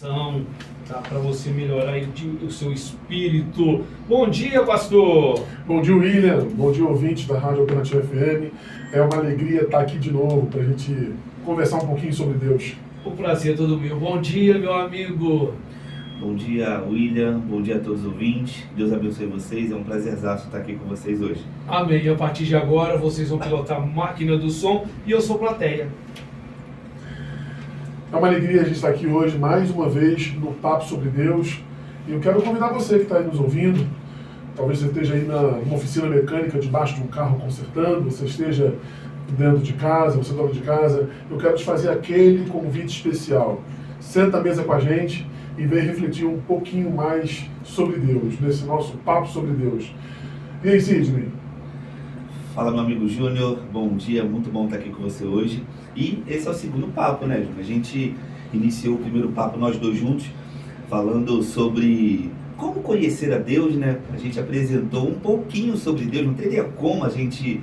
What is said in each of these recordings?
Então, tá para você melhorar aí o seu espírito. Bom dia, pastor! Bom dia, William. Bom dia, ouvintes da Rádio Alternativa FM. É uma alegria estar aqui de novo para a gente conversar um pouquinho sobre Deus. O prazer é todo meu. Bom dia, meu amigo! Bom dia, William. Bom dia a todos os ouvintes. Deus abençoe vocês. É um prazerzaço estar aqui com vocês hoje. Amém. A partir de agora, vocês vão pilotar a máquina do som e eu sou plateia. É uma alegria a gente estar aqui hoje, mais uma vez, no Papo sobre Deus. E eu quero convidar você que está aí nos ouvindo. Talvez você esteja aí numa oficina mecânica, debaixo de um carro consertando, você esteja dentro de casa, você dona de casa. Eu quero te fazer aquele convite especial. Senta à mesa com a gente e vem refletir um pouquinho mais sobre Deus, nesse nosso Papo sobre Deus. E aí, Sidney? Fala, meu amigo Júnior. Bom dia, muito bom estar aqui com você hoje. E esse é o segundo papo, né, Júnior? A gente iniciou o primeiro papo, nós dois juntos, falando sobre como conhecer a Deus, né? A gente apresentou um pouquinho sobre Deus, não teria como a gente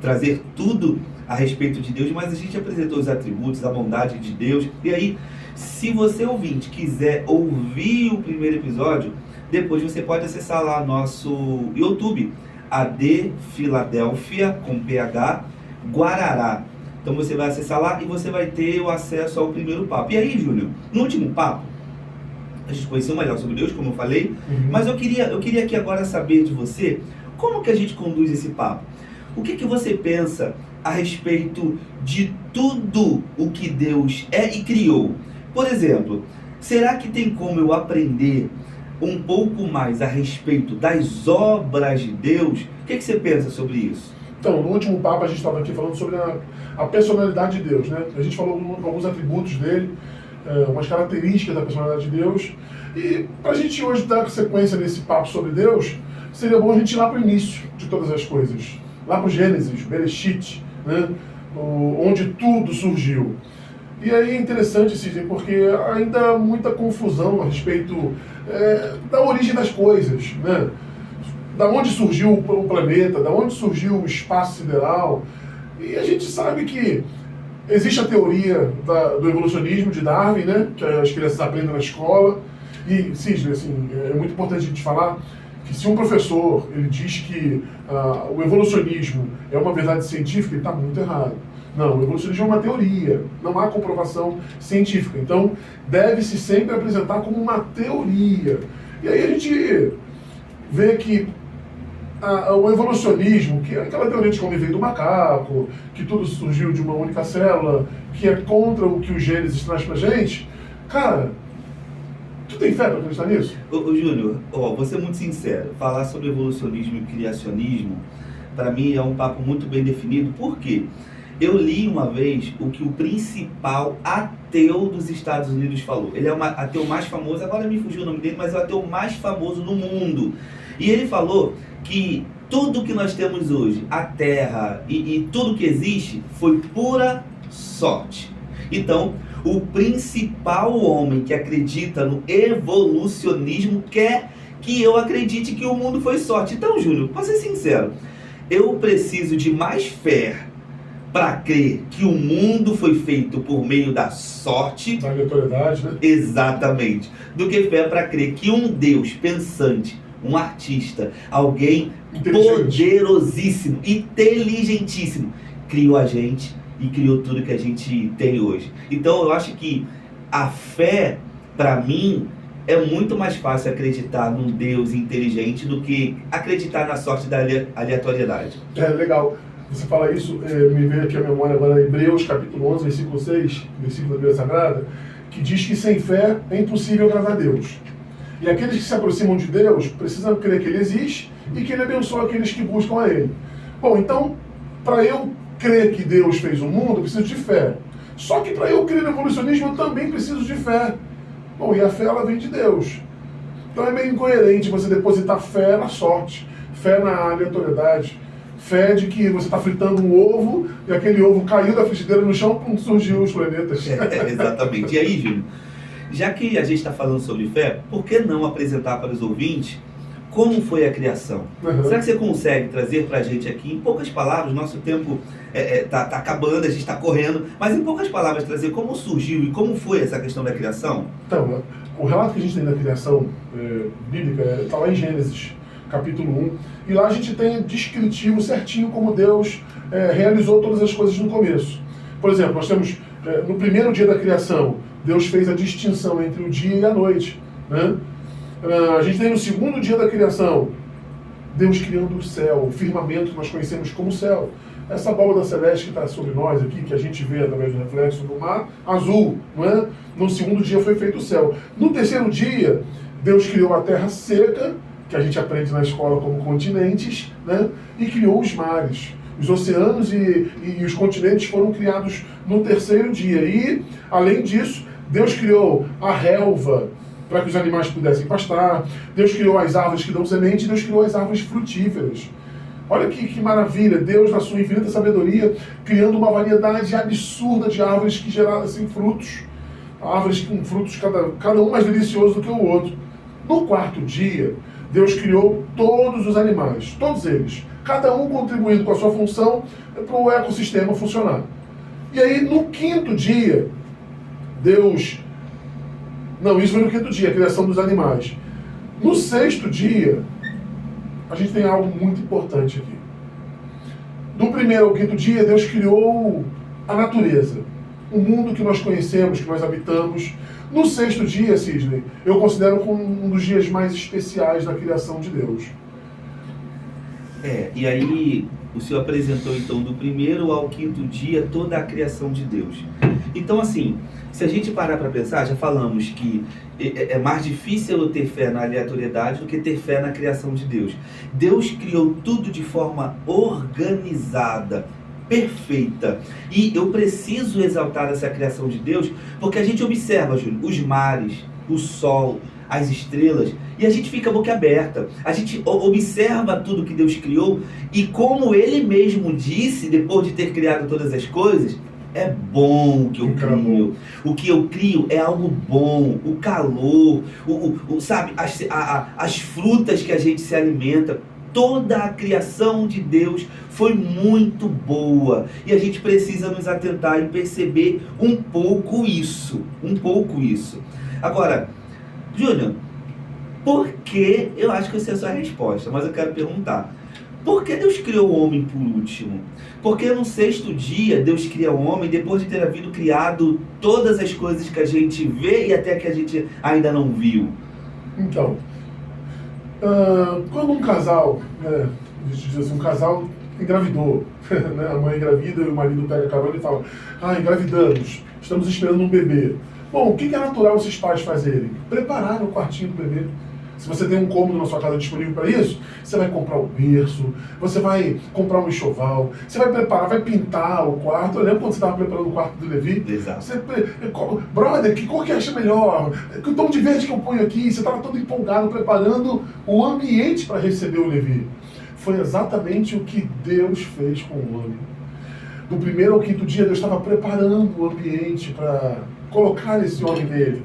trazer tudo a respeito de Deus, mas a gente apresentou os atributos, a bondade de Deus. E aí, se você ouvinte quiser ouvir o primeiro episódio, depois você pode acessar lá nosso YouTube, AD Filadélfia, com PH, Guarará. Então você vai acessar lá e você vai ter o acesso ao primeiro papo. E aí, Júnior, no último papo, a gente conheceu melhor sobre Deus, como eu falei, mas eu queria aqui agora saber de você, como que a gente conduz esse papo? O que você pensa a respeito de tudo o que Deus é e criou? Por exemplo, será que tem como eu aprender um pouco mais a respeito das obras de Deus? O que você pensa sobre isso? Então, no último papo a gente estava aqui falando sobre a personalidade de Deus, né? A gente falou alguns atributos dele, umas características da personalidade de Deus. E para a gente hoje dar sequência nesse papo sobre Deus, seria bom a gente ir lá para o início de todas as coisas. Lá para o Gênesis, Bereshit, né? Onde tudo surgiu. E aí é interessante, Sidney, porque ainda há muita confusão a respeito da origem das coisas, né? Da onde surgiu o planeta, da onde surgiu o espaço sideral. E a gente sabe que existe a teoria do evolucionismo de Darwin, né? Que as crianças aprendem na escola. E, Sidney, assim, é muito importante a gente falar que se um professor ele diz que o evolucionismo é uma verdade científica, ele está muito errado. Não, o evolucionismo é uma teoria, não há comprovação científica. Então, deve-se sempre apresentar como uma teoria. E aí a gente vê que o evolucionismo, que é aquela teoria de como veio do macaco, que tudo surgiu de uma única célula, que é contra o que o Gênesis traz pra gente, cara, tu tem fé pra acreditar nisso? Ô Júnior, vou ser muito sincero, falar sobre evolucionismo e criacionismo, para mim é um papo muito bem definido. Por quê? Eu li uma vez o que o principal ateu dos Estados Unidos falou. Ele é o ateu mais famoso, agora me fugiu o nome dele, mas é o ateu mais famoso no mundo. E ele falou que tudo que nós temos hoje, a Terra e tudo que existe, foi pura sorte. Então, o principal homem que acredita no evolucionismo quer que eu acredite que o mundo foi sorte. Então, Júnior, para ser sincero, eu preciso de mais fé para crer que o mundo foi feito por meio da sorte, da aleatoriedade, né? Exatamente, do que fé para crer que um Deus pensante, um artista, alguém poderosíssimo, inteligentíssimo, criou a gente e criou tudo que a gente tem hoje. Então eu acho que a fé, para mim, é muito mais fácil acreditar num Deus inteligente do que acreditar na sorte da aleatoriedade. É, legal. Você fala isso, me veio aqui a memória agora, Hebreus capítulo 11, versículo 6, versículo da Bíblia Sagrada, que diz que sem fé é impossível agradar a Deus. E aqueles que se aproximam de Deus precisam crer que Ele existe e que Ele abençoa aqueles que buscam a Ele. Bom, então, para eu crer que Deus fez o mundo, eu preciso de fé. Só que para eu crer no evolucionismo, eu também preciso de fé. Bom, e a fé, ela vem de Deus. Então é meio incoerente você depositar fé na sorte, fé na aleatoriedade, fé de que você está fritando um ovo e aquele ovo caiu da frigideira no chão e surgiu os planetas. Exatamente. E aí, Júlio, já que a gente está falando sobre fé, por que não apresentar para os ouvintes como foi a criação. Uhum. Será que você consegue trazer para a gente aqui, em poucas palavras, nosso tempo tá acabando, a gente está correndo, mas em poucas palavras trazer como surgiu e como foi essa questão da criação? Então, o relato que a gente tem da criação bíblica está lá em Gênesis, capítulo 1, e lá a gente tem descritivo certinho como Deus realizou todas as coisas no começo. Por exemplo, nós temos, no primeiro dia da criação, Deus fez a distinção entre o dia e a noite, né? A gente tem no segundo dia da criação, Deus criando o céu, o firmamento que nós conhecemos como céu. Essa abóbada celeste que está sobre nós aqui, que a gente vê através do reflexo do mar azul, não é? No segundo dia foi feito o céu. No terceiro dia, Deus criou a terra seca, que a gente aprende na escola como continentes, né? E criou os mares. Os oceanos e os continentes foram criados no terceiro dia. E, além disso, Deus criou a relva para que os animais pudessem pastar. Deus criou as árvores que dão semente e Deus criou as árvores frutíferas. Olha que maravilha, Deus, na sua infinita sabedoria, criando uma variedade absurda de árvores que gerassem frutos. Árvores com frutos cada um mais delicioso do que o outro. No quarto dia, Deus criou todos os animais, todos eles, cada um contribuindo com a sua função para o ecossistema funcionar. E aí, no quinto dia, Deus... Não, isso foi no quinto dia, a criação dos animais. No sexto dia, a gente tem algo muito importante aqui. Do primeiro ao quinto dia, Deus criou a natureza. O mundo que nós conhecemos, que nós habitamos. No sexto dia, Sidney, eu considero como um dos dias mais especiais da criação de Deus. E aí o Senhor apresentou então do primeiro ao quinto dia toda a criação de Deus. Então assim, se a gente parar para pensar, já falamos que é mais difícil eu ter fé na aleatoriedade do que ter fé na criação de Deus. Deus criou tudo de forma organizada, perfeita. E eu preciso exaltar essa criação de Deus, porque a gente observa, Júlio, os mares, o sol, as estrelas, e a gente fica boca aberta. A gente observa tudo que Deus criou, e como Ele mesmo disse, depois de ter criado todas as coisas, é bom o que eu crio. O que eu crio é algo bom. O calor, sabe, as frutas que a gente se alimenta. Toda a criação de Deus foi muito boa. E a gente precisa nos atentar e perceber um pouco isso. Agora, Júnior, por que, eu acho que eu sei a sua resposta, mas eu quero perguntar. Por que Deus criou o homem por último? Porque no sexto dia Deus cria o homem depois de ter havido criado todas as coisas que a gente vê e até que a gente ainda não viu. Então, quando um casal, né, a gente diz assim, um casal engravidou, né, a mãe engravida e o marido pega a carona e fala, engravidamos, estamos esperando um bebê. Bom, o que é natural esses pais fazerem? Preparar o quartinho do bebê. Se você tem um cômodo na sua casa disponível para isso, você vai comprar o berço, você vai comprar um enxoval, você vai preparar, vai pintar o quarto. Eu lembro quando você estava preparando o quarto do Levi. Exato. Você, brother, que cor que acha melhor? Que tom de verde que eu ponho aqui? Você estava todo empolgado preparando o ambiente para receber o Levi. Foi exatamente o que Deus fez com o homem. Do primeiro ao quinto dia, Deus estava preparando o ambiente para colocar esse homem nele.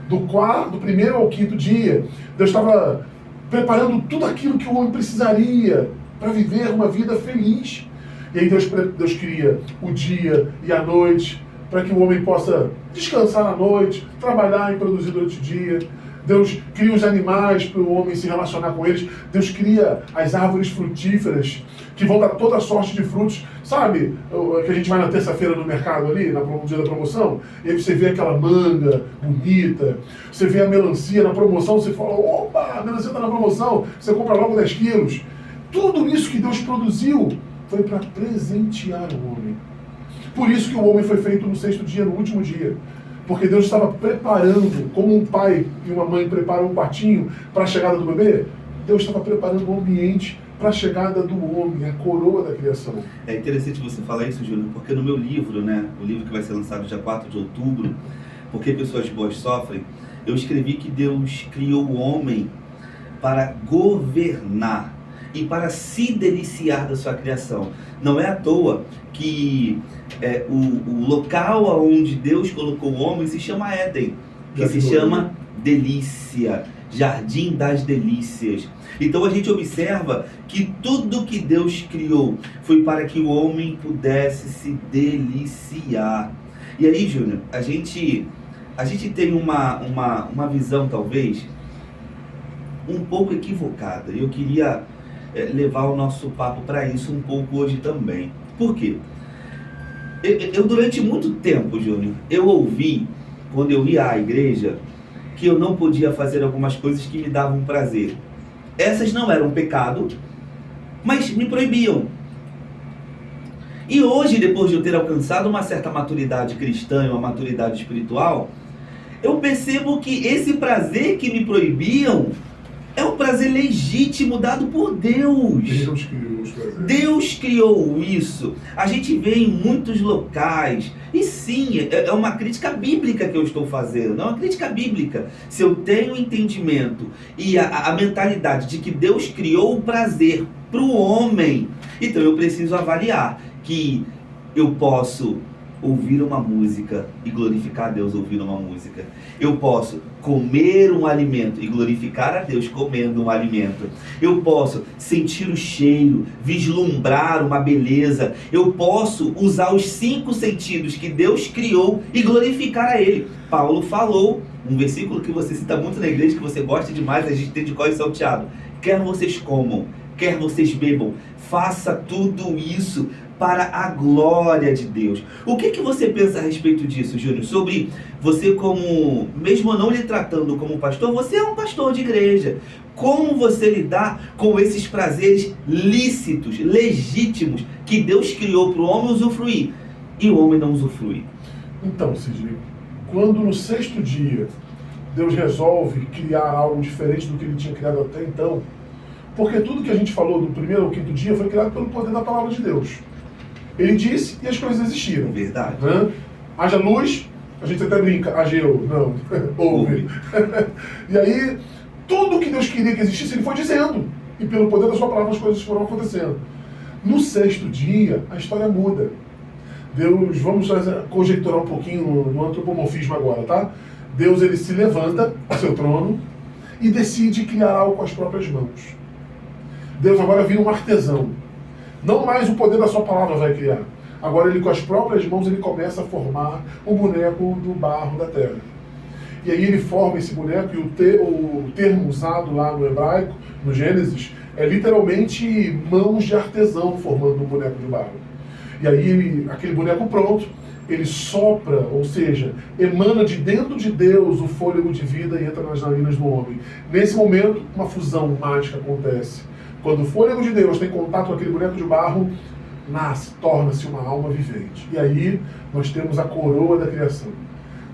Do primeiro ao quinto dia, Deus estava preparando tudo aquilo que o homem precisaria para viver uma vida feliz. E aí Deus cria o dia e a noite, para que o homem possa descansar à noite, trabalhar e produzir durante o dia. Deus cria os animais para o homem se relacionar com eles. Deus cria as árvores frutíferas, que vão dar toda sorte de frutos. Sabe, que a gente vai na terça-feira no mercado ali, no dia da promoção, e aí você vê aquela manga bonita, você vê a melancia na promoção, você fala, opa, a melancia está na promoção, você compra logo 10 quilos. Tudo isso que Deus produziu foi para presentear o homem. Por isso que o homem foi feito no sexto dia, no último dia. Porque Deus estava preparando, como um pai e uma mãe preparam um quartinho para a chegada do bebê, Deus estava preparando um ambiente para a chegada do homem, a coroa da criação. É interessante você falar isso, Júnior, porque no meu livro, né, o livro que vai ser lançado dia 4 de outubro, Por que Pessoas Boas Sofrem, eu escrevi que Deus criou o homem para governar e para se deliciar da sua criação. Não é à toa que o local onde Deus colocou o homem se chama Éden, que se chama delícia. jardim das delícias. Então a gente observa que tudo que Deus criou foi para que o homem pudesse se deliciar. E aí, Júnior, a gente tem uma visão talvez um pouco equivocada. Eu queria levar o nosso papo para isso um pouco hoje também. Por quê? Eu durante muito tempo, Júnior, eu ouvi, quando eu ia à igreja, que eu não podia fazer algumas coisas que me davam prazer. Essas não eram pecado, mas me proibiam. E hoje, depois de eu ter alcançado uma certa maturidade cristã e uma maturidade espiritual, eu percebo que esse prazer que me proibiam é um prazer legítimo dado por Deus. Deus criou os prazeres. Deus criou isso. A gente vê em muitos locais. E sim, é uma crítica bíblica que eu estou fazendo. É uma crítica bíblica. Se eu tenho entendimento e a mentalidade de que Deus criou o prazer para o homem, então eu preciso avaliar que eu posso ouvir uma música e glorificar a Deus ouvindo uma música. Eu posso comer um alimento e glorificar a Deus comendo um alimento. Eu posso sentir o cheiro, vislumbrar uma beleza. Eu posso usar os 5 sentidos que Deus criou e glorificar a Ele. Paulo falou, um versículo que você cita muito na igreja, que você gosta demais, a gente tem de cor e salteado. Quer vocês comam, quer vocês bebam, faça tudo isso para a glória de Deus. O que você pensa a respeito disso, Júnior? Sobre você como, mesmo não lhe tratando como pastor, você é um pastor de igreja. Como você lidar com esses prazeres lícitos, legítimos, que Deus criou para o homem usufruir, e o homem não usufrui? Então, Sidney, quando no 6º dia Deus resolve criar algo diferente do que ele tinha criado até então, porque tudo que a gente falou do 1º ao 5º dia foi criado pelo poder da palavra de Deus. Ele disse e as coisas existiram. Verdade. Né? Haja luz, a gente até brinca, ageu, não, houve. E aí, tudo que Deus queria que existisse, Ele foi dizendo. E pelo poder da sua palavra as coisas foram acontecendo. No 6º dia, a história muda. Deus, vamos conjecturar um pouquinho no antropomorfismo agora, tá? Deus, ele se levanta do seu trono e decide criar algo com as próprias mãos. Deus agora vira um artesão. Não mais o poder da sua palavra vai criar. Agora ele com as próprias mãos ele começa a formar um boneco do barro da terra. E aí ele forma esse boneco e o termo usado lá no hebraico, no Gênesis, é literalmente mãos de artesão formando um boneco de barro. E aí aquele boneco pronto, ele sopra, ou seja, emana de dentro de Deus o fôlego de vida e entra nas narinas do homem. Nesse momento, uma fusão mágica acontece. Quando o fôlego de Deus tem contato com aquele boneco de barro, nasce, torna-se uma alma vivente. E aí nós temos a coroa da criação.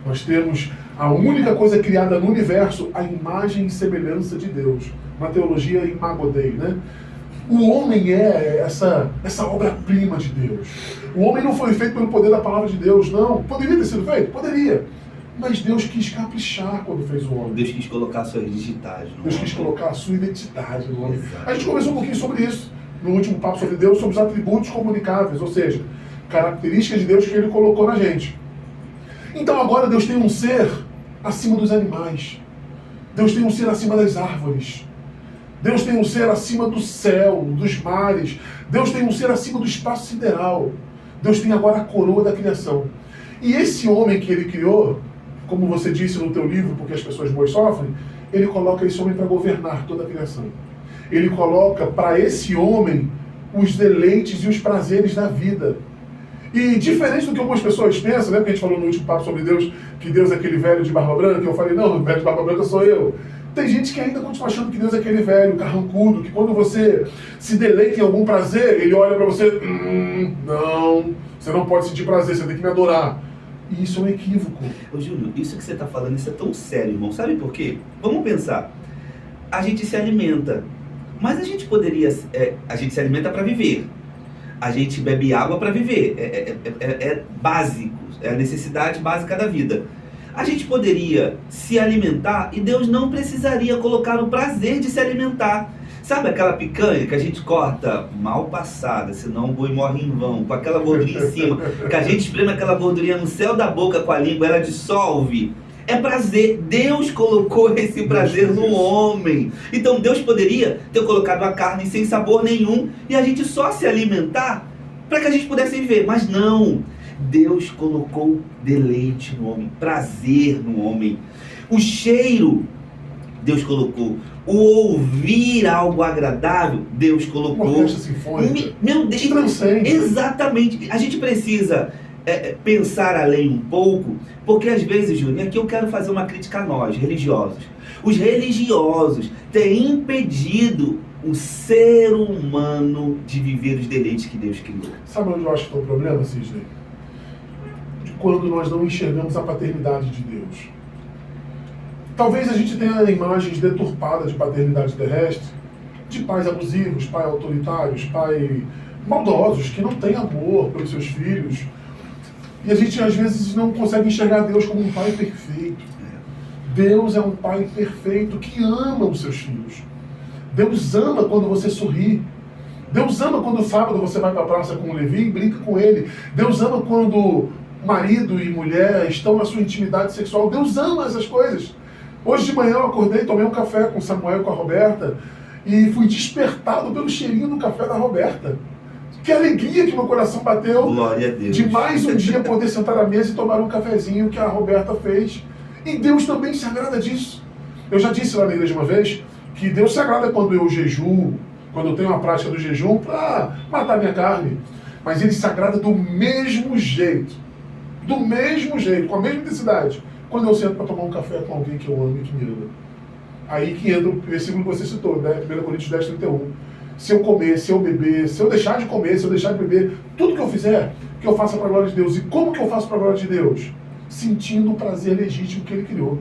Nós temos a única coisa criada no universo, a imagem e semelhança de Deus. Uma teologia Imago Dei, né? O homem é essa obra-prima de Deus. O homem não foi feito pelo poder da palavra de Deus, não. Poderia ter sido feito? Poderia. Mas Deus quis caprichar quando fez o homem. Deus quis colocar suas digitais no Deus homem. quis colocar a sua identidade no homem. Exato. A gente conversou um pouquinho sobre isso no último papo sobre Deus, sobre os atributos comunicáveis, ou seja, características de Deus que Ele colocou na gente. Então agora Deus tem um ser acima dos animais. Deus tem um ser acima das árvores. Deus tem um ser acima do céu, dos mares. Deus tem um ser acima do espaço sideral. Deus tem agora a coroa da criação. E esse homem que Ele criou, como você disse no teu livro, porque as pessoas boas sofrem, Ele coloca esse homem para governar toda a criação. Ele coloca para esse homem os deleites e os prazeres da vida. E diferente do que algumas pessoas pensam, né? Porque a gente falou no último papo sobre Deus, que Deus é aquele velho de barba branca, eu falei, não, o velho de barba branca sou eu. Tem gente que ainda continua achando que Deus é aquele velho, carrancudo, que quando você se deleita em algum prazer, Ele olha para você, não, você não pode sentir prazer, você tem que me adorar. E isso é um equívoco. Ô Júlio, isso que você está falando, isso é tão sério, irmão. Sabe por quê? Vamos pensar. A gente se alimenta, mas a gente poderia... a gente se alimenta para viver. A gente bebe água para viver. É básico, é a necessidade básica da vida. A gente poderia se alimentar e Deus não precisaria colocar o prazer de se alimentar. Sabe aquela picanha que a gente corta mal passada, senão o boi morre em vão, com aquela gordurinha em cima, que a gente espreme aquela gordurinha no céu da boca com a língua, ela dissolve. É prazer. Deus colocou esse prazer no homem. Então Deus poderia ter colocado a carne sem sabor nenhum e a gente só se alimentar para que a gente pudesse viver. Mas não. Deus colocou deleite no homem, prazer no homem. O cheiro, Deus colocou. O ouvir algo agradável, Deus colocou. Uma orquestra sinfônica. Meu Deus, transcende. Exatamente. A gente precisa pensar além um pouco, porque às vezes, Júnior, e aqui eu quero fazer uma crítica a nós, religiosos. Os religiosos têm impedido o ser humano de viver os deleites que Deus criou. Sabe onde eu acho que está o problema, Sidney? De quando nós não enxergamos a paternidade de Deus. Talvez a gente tenha imagens deturpadas de paternidade terrestre, de pais abusivos, pais autoritários, pais maldosos, que não têm amor pelos seus filhos. E a gente às vezes não consegue enxergar Deus como um pai perfeito. Deus é um pai perfeito que ama os seus filhos. Deus ama quando você sorri. Deus ama quando sábado você vai para a praça com o Levi e brinca com ele. Deus ama quando marido e mulher estão na sua intimidade sexual. Deus ama essas coisas. Hoje de manhã eu acordei, tomei um café com o Samuel e com a Roberta e fui despertado pelo cheirinho do café da Roberta. Que alegria que meu coração bateu. Glória a Deus. De mais um dia poder sentar à mesa e tomar um cafezinho que a Roberta fez. E Deus também se agrada disso. Eu já disse lá na igreja uma vez que Deus se agrada quando eu jejuo, quando eu tenho uma prática do jejum para matar minha carne. Mas Ele se agrada do mesmo jeito, com a mesma intensidade, quando eu sento para tomar um café com alguém que eu amo e que me ama. Aí que entra o versículo que você citou, né? 1 Coríntios 10, 31. Se eu comer, se eu beber, se eu deixar de comer, se eu deixar de beber, tudo que eu fizer, que eu faça para a glória de Deus. E como que eu faço para a glória de Deus? Sentindo o prazer legítimo que Ele criou.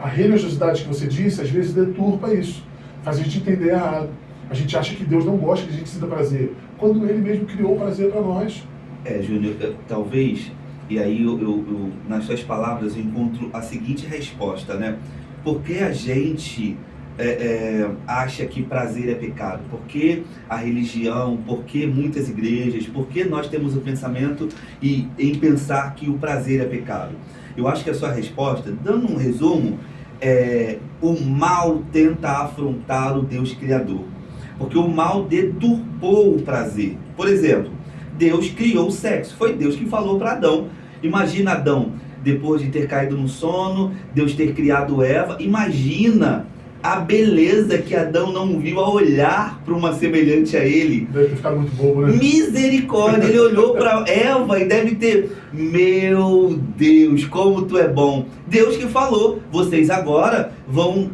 A religiosidade que você disse, às vezes deturpa isso. Faz a gente entender errado. A gente acha que Deus não gosta que a gente sinta prazer, quando Ele mesmo criou o prazer para nós. Júnior, talvez, e aí eu, nas suas palavras, eu encontro a seguinte resposta, né? Por que a gente acha que prazer é pecado? Por que a religião, por que muitas igrejas, por que nós temos o pensamento em pensar que o prazer é pecado? Eu acho que a sua resposta, dando um resumo, o mal tenta afrontar o Deus Criador. Porque o mal deturpou o prazer. Por exemplo, Deus criou o sexo. Foi Deus que falou para Adão. Imagina Adão, depois de ter caído no sono, Deus ter criado Eva. Imagina a beleza que Adão não viu ao olhar para uma semelhante a ele. Deve ter ficado muito bobo, né? Misericórdia, ele olhou para Eva e deve ter, meu Deus, como tu é bom. Deus que falou, vocês agora vão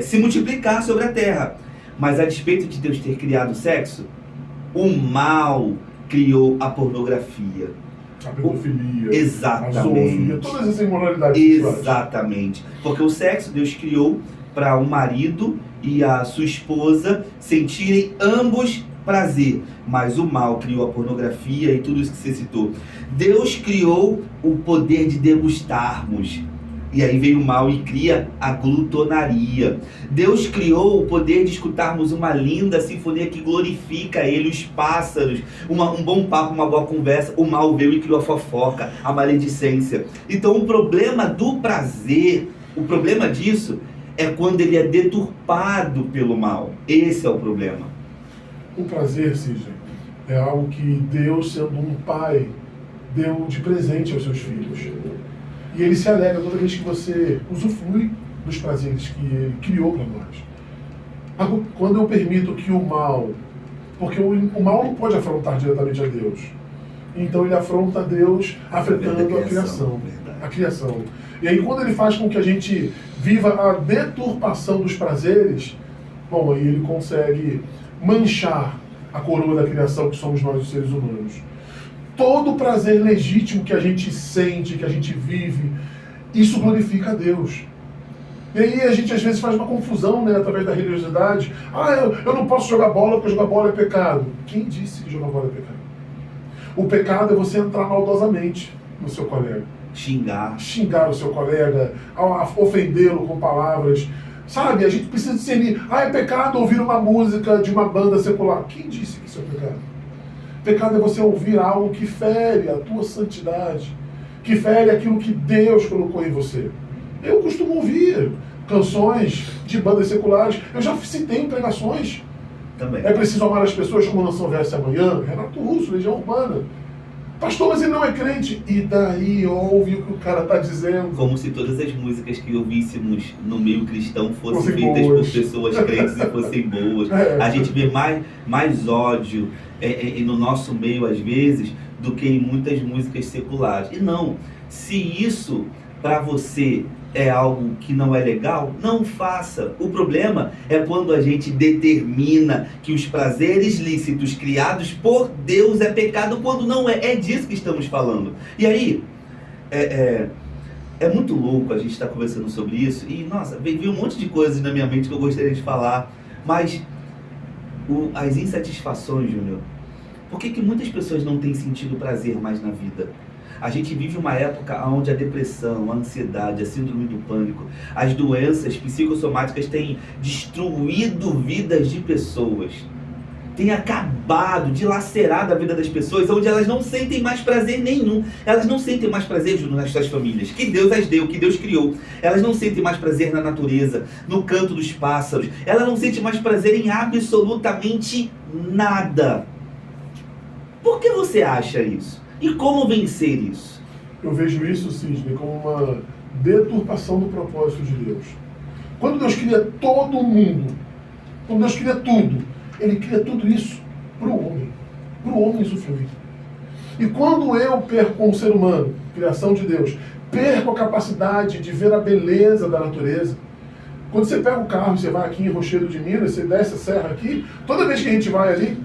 se multiplicar sobre a terra. Mas a despeito de Deus ter criado o sexo, o mal criou a pornografia. A pedofilia, Exatamente. a zoofilia, todas essas imoralidades sexuais. Exatamente. Porque o sexo Deus criou para o marido e a sua esposa sentirem ambos prazer. Mas o mal criou a pornografia e tudo isso que você citou. Deus criou o poder de degustarmos. E aí vem o mal e cria a glutonaria. Deus criou o poder de escutarmos uma linda sinfonia que glorifica Ele, os pássaros, um bom papo, uma boa conversa. O mal veio e criou a fofoca, a maledicência. Então o problema do prazer, o problema disso é quando ele é deturpado pelo mal. Esse é o problema. O prazer, Sidney, é algo que Deus, sendo um pai, deu de presente aos seus filhos. E Ele se alegra toda vez que você usufrui dos prazeres que Ele criou para nós. Quando eu permito que o mal... Porque o mal não pode afrontar diretamente a Deus. Então ele afronta a Deus afetando a criação. E aí quando ele faz com que a gente viva a deturpação dos prazeres, bom, aí ele consegue manchar a coroa da criação que somos nós, os seres humanos. Todo prazer legítimo que a gente sente, que a gente vive, isso glorifica a Deus. E aí a gente às vezes faz uma confusão, né, através da religiosidade. Eu não posso jogar bola porque jogar bola é pecado. Quem disse que jogar bola é pecado? O pecado é você entrar maldosamente no seu colega. Xingar o seu colega, ofendê-lo com palavras. Sabe, a gente precisa discernir. É pecado ouvir uma música de uma banda secular. Quem disse que isso é pecado? Pecado é você ouvir algo que fere a tua santidade, que fere aquilo que Deus colocou em você. Eu costumo ouvir canções de bandas seculares. Eu já citei em pregações. Também. É preciso amar as pessoas como nação houvesse amanhã. Renato Russo, Legião Urbana. Pastor, mas ele não é crente. E daí ouve o que o cara está dizendo. Como se todas as músicas que ouvíssemos no meio cristão fossem Fossem feitas boas. por pessoas crentes e fossem boas. É. A gente vê mais ódio no nosso meio, às vezes, do que em muitas músicas seculares. E não, se isso para você é algo que não é legal, não faça. O problema é quando a gente determina que os prazeres lícitos criados por Deus é pecado, quando não é. É disso que estamos falando. E aí, é muito louco a gente estar conversando sobre isso. E, nossa, veio um monte de coisas na minha mente que eu gostaria de falar. Mas as insatisfações, Júnior, por que muitas pessoas não têm sentido prazer mais na vida? A gente vive uma época onde a depressão, a ansiedade, a síndrome do pânico, as doenças psicossomáticas têm destruído vidas de pessoas. Têm acabado, dilacerado a vida das pessoas, onde elas não sentem mais prazer nenhum. Elas não sentem mais prazer, Júnior, nas suas famílias, que Deus as deu, que Deus criou. Elas não sentem mais prazer na natureza, no canto dos pássaros. Elas não sentem mais prazer em absolutamente nada. Por que você acha isso? E como vencer isso? Eu vejo isso, Sidney, como uma deturpação do propósito de Deus. Quando Deus cria todo mundo, quando Deus cria tudo, Ele cria tudo isso para o homem usufruir. E quando eu perco como ser humano, criação de Deus, perco a capacidade de ver a beleza da natureza. Quando você pega o carro e você vai aqui em Rochedo de Minas, você desce a serra aqui, toda vez que a gente vai ali,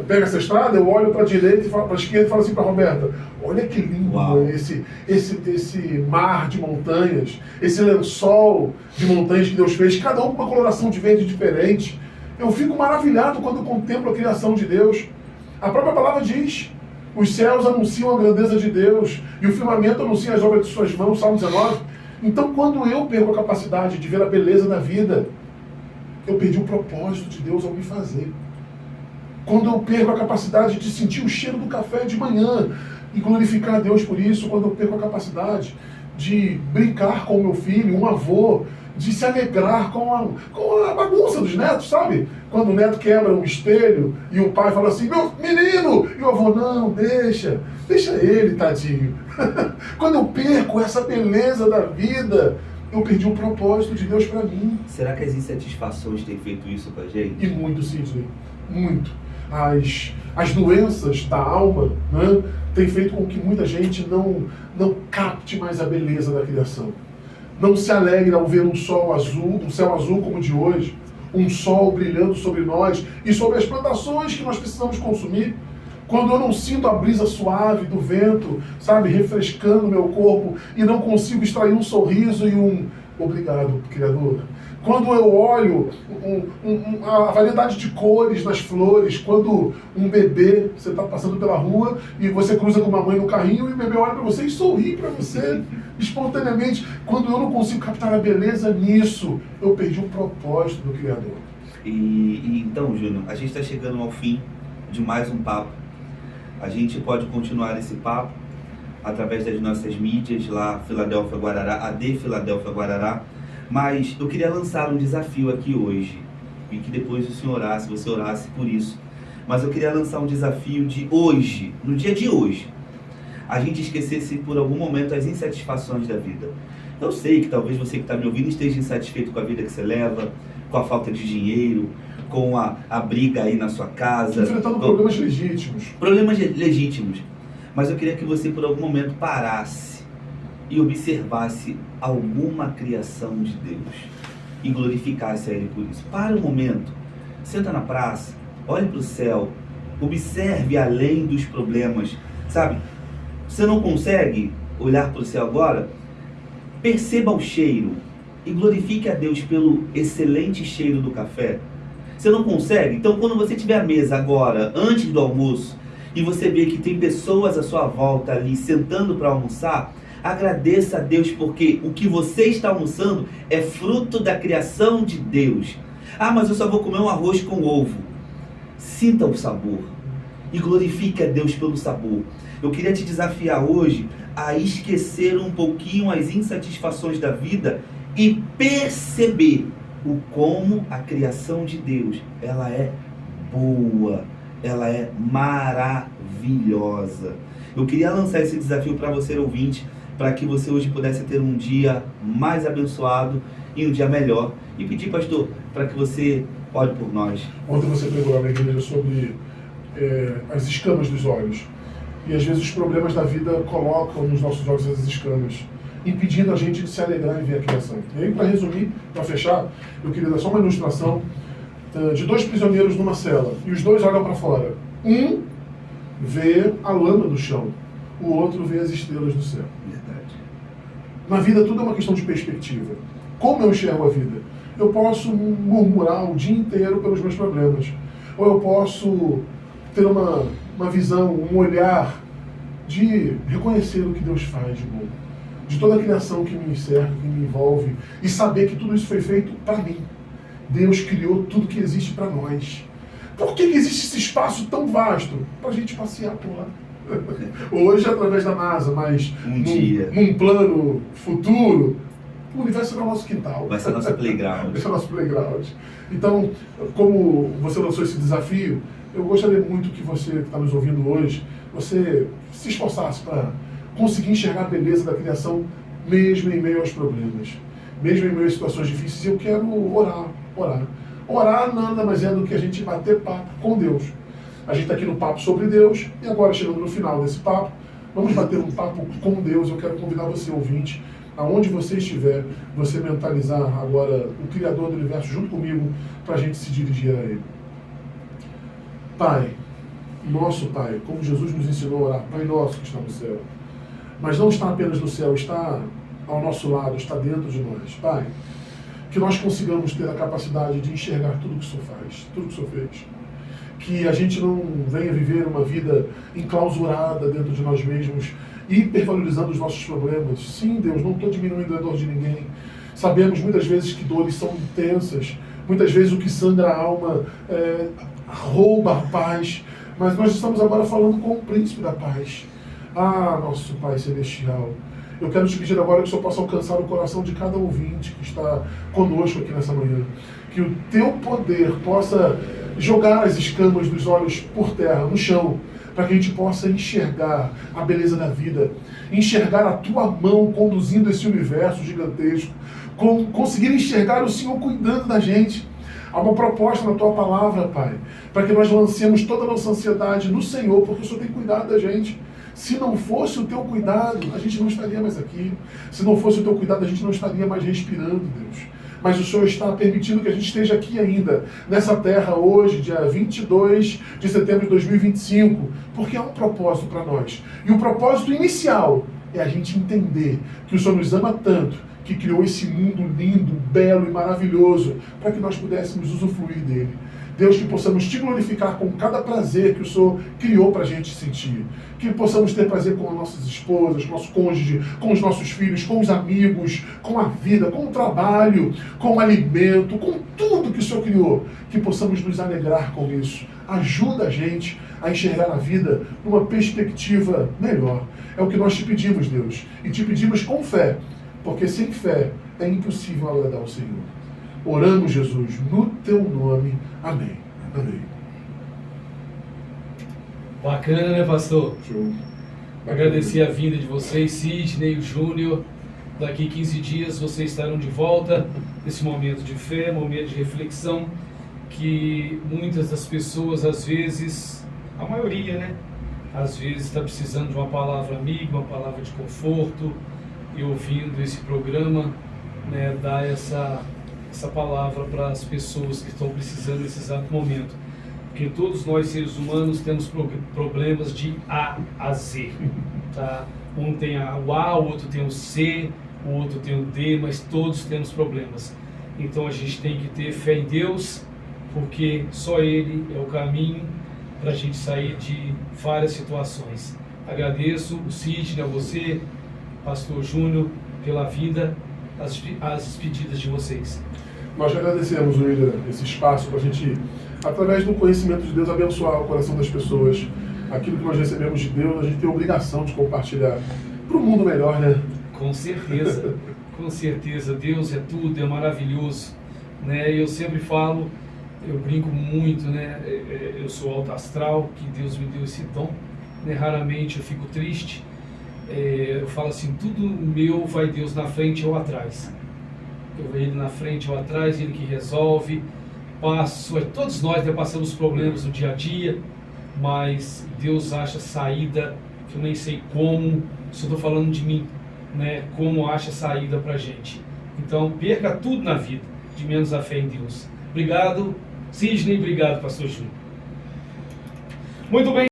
pega essa estrada, eu olho para a direita e para a esquerda e falo assim para a Roberta, olha que lindo esse mar de montanhas, esse lençol de montanhas que Deus fez, cada um com uma coloração de verde diferente. Eu fico maravilhado quando eu contemplo a criação de Deus. A própria palavra diz, os céus anunciam a grandeza de Deus e o firmamento anuncia as obras de suas mãos, Salmo 19. Então, quando eu perco a capacidade de ver a beleza da vida, eu perdi o propósito de Deus ao me fazer. Quando eu perco a capacidade de sentir o cheiro do café de manhã e glorificar a Deus por isso, quando eu perco a capacidade de brincar com o meu filho, um avô, de se alegrar com a bagunça dos netos, sabe? Quando o neto quebra um espelho e o pai fala assim, meu menino, e o avô, não, deixa ele, tadinho. Quando eu perco essa beleza da vida, eu perdi o propósito de Deus para mim. Será que as insatisfações têm feito isso com a gente? E muito, Sidney, muito. As doenças da alma, né, têm feito com que muita gente não capte mais a beleza da criação. Não se alegre ao ver um céu azul como o de hoje, um sol brilhando sobre nós e sobre as plantações que nós precisamos consumir. Quando eu não sinto a brisa suave do vento, sabe, refrescando meu corpo e não consigo extrair um sorriso e um obrigado, Criador. Quando eu olho a variedade de cores nas flores, quando um bebê, você está passando pela rua e você cruza com uma mãe no carrinho e o bebê olha para você e sorri para você espontaneamente. Quando eu não consigo captar a beleza nisso, eu perdi o propósito do Criador. E então, Júnior, a gente está chegando ao fim de mais um papo. A gente pode continuar esse papo através das nossas mídias lá, Filadélfia Guarará, AD Filadélfia Guarará. Mas eu queria lançar um desafio aqui hoje, e que depois o senhor orasse, você orasse por isso. Mas eu queria lançar um desafio de hoje, no dia de hoje, a gente esquecesse por algum momento as insatisfações da vida. Eu sei que talvez você que está me ouvindo esteja insatisfeito com a vida que você leva, com a falta de dinheiro, com a briga aí na sua casa. Enfrentando problemas legítimos. Problemas legítimos. Mas eu queria que você por algum momento parasse e observasse alguma criação de Deus e glorificasse a Ele por isso. Para um momento, senta na praça, olhe para o céu, observe além dos problemas, sabe? Você não consegue olhar para o céu agora? Perceba o cheiro e glorifique a Deus pelo excelente cheiro do café. Você não consegue? Então, quando você estiver à mesa agora, antes do almoço, e você vê que tem pessoas à sua volta ali sentando para almoçar, agradeça a Deus porque o que você está almoçando é fruto da criação de Deus. Ah, mas eu só vou comer um arroz com ovo. Sinta o sabor e glorifique a Deus pelo sabor. Eu queria te desafiar hoje a esquecer um pouquinho as insatisfações da vida e perceber o como a criação de Deus, ela é boa, ela é maravilhosa. Eu queria lançar esse desafio para você, ouvinte, para que você hoje pudesse ter um dia mais abençoado e um dia melhor. E pedir, pastor, para que você ore por nós. Ontem você pregou na igreja sobre as escamas dos olhos. E às vezes os problemas da vida colocam nos nossos olhos essas escamas, impedindo a gente de se alegrar em ver a criação. E aí, para resumir, para fechar, eu queria dar só uma ilustração de 2 prisioneiros numa cela. E os 2 olham para fora. Um vê a lama do chão, o outro vê as estrelas do céu. Verdade. Na vida tudo é uma questão de perspectiva. Como eu enxergo a vida? Eu posso murmurar o dia inteiro pelos meus problemas. Ou eu posso ter uma visão, um olhar de reconhecer o que Deus faz de bom. De toda a criação que me cerca, que me envolve. E saber que tudo isso foi feito para mim. Deus criou tudo que existe para nós. Por que existe esse espaço tão vasto? Para a gente passear por lá. Hoje através da NASA, mas num plano futuro, o universo será o nosso quintal. Vai ser nosso playground. Vai ser nosso playground. Então, como você lançou esse desafio, eu gostaria muito que você que está nos ouvindo hoje, você se esforçasse para conseguir enxergar a beleza da criação, mesmo em meio aos problemas, mesmo em meio a situações difíceis. E eu quero orar. Orar nada mais é do que a gente bater papo com Deus. A gente está aqui no papo sobre Deus, e agora, chegando no final desse papo, vamos bater um papo com Deus. Eu quero convidar você, ouvinte, aonde você estiver, você mentalizar agora o Criador do Universo junto comigo, para a gente se dirigir a Ele. Pai, nosso Pai, como Jesus nos ensinou a orar, Pai nosso que está no céu, mas não está apenas no céu, está ao nosso lado, está dentro de nós. Pai, que nós consigamos ter a capacidade de enxergar tudo que o Senhor faz, tudo que o Senhor fez. Que a gente não venha viver uma vida enclausurada dentro de nós mesmos, hipervalorizando os nossos problemas. Sim, Deus, não estou diminuindo a dor de ninguém. Sabemos muitas vezes que dores são intensas, muitas vezes o que sangra a alma rouba a paz, mas nós estamos agora falando com o príncipe da paz. Ah, nosso Pai Celestial, eu quero te pedir agora que o Senhor possa alcançar o coração de cada ouvinte que está conosco aqui nessa manhã. Que o teu poder possa jogar as escamas dos olhos por terra, no chão, para que a gente possa enxergar a beleza da vida, enxergar a tua mão conduzindo esse universo gigantesco, conseguir enxergar o Senhor cuidando da gente. Há uma proposta na tua palavra, Pai, para que nós lancemos toda a nossa ansiedade no Senhor, porque o Senhor tem cuidado da gente. Se não fosse o teu cuidado, a gente não estaria mais aqui. Se não fosse o teu cuidado, a gente não estaria mais respirando, Deus. Mas o Senhor está permitindo que a gente esteja aqui ainda, nessa terra hoje, dia 22 de setembro de 2025, porque há um propósito para nós. E o propósito inicial é a gente entender que o Senhor nos ama tanto, que criou esse mundo lindo, belo e maravilhoso, para que nós pudéssemos usufruir dele. Deus, que possamos te glorificar com cada prazer que o Senhor criou para a gente sentir. Que possamos ter prazer com as nossas esposas, com o nosso cônjuge, com os nossos filhos, com os amigos, com a vida, com o trabalho, com o alimento, com tudo que o Senhor criou. Que possamos nos alegrar com isso. Ajuda a gente a enxergar a vida numa perspectiva melhor. É o que nós te pedimos, Deus. E te pedimos com fé, porque sem fé é impossível agradar ao Senhor. Oramos, Jesus, no teu nome. Amém. Amém. Bacana, né, pastor? Show. Agradecer a vinda de vocês, Sidney, Júnior. Daqui 15 dias vocês estarão de volta nesse momento de fé, momento de reflexão, que muitas das pessoas, às vezes, a maioria, né? Às vezes está precisando de uma palavra amiga, uma palavra de conforto, e ouvindo esse programa, né, dar essa palavra para as pessoas que estão precisando nesse exato momento. Porque todos nós, seres humanos, temos problemas de A a Z. Tá? Um tem o A, o outro tem o C, o outro tem o D, mas todos temos problemas. Então a gente tem que ter fé em Deus, porque só Ele é o caminho para a gente sair de várias situações. Agradeço o Sidney, a você, Pastor Júnior, pela vida, as despedidas de vocês. Nós agradecemos, William, esse espaço para a gente, através do conhecimento de Deus, abençoar o coração das pessoas. Aquilo que nós recebemos de Deus, a gente tem a obrigação de compartilhar. para o mundo melhor, né? Com certeza, com certeza. Deus é tudo, é maravilhoso, né? Eu sempre falo, eu brinco muito, né? Eu sou alto astral, que Deus me deu esse dom, né? Raramente eu fico triste. Eu falo assim, tudo meu vai Deus na frente ou atrás. Eu vejo Ele na frente ou atrás, Ele que resolve. Todos nós, né, passamos problemas no dia a dia, mas Deus acha saída, que eu nem sei como, só estou falando de mim, né? Como acha saída pra gente. Então, perca tudo na vida, de menos a fé em Deus. Obrigado, Sidney, obrigado, pastor Júnior. Muito bem.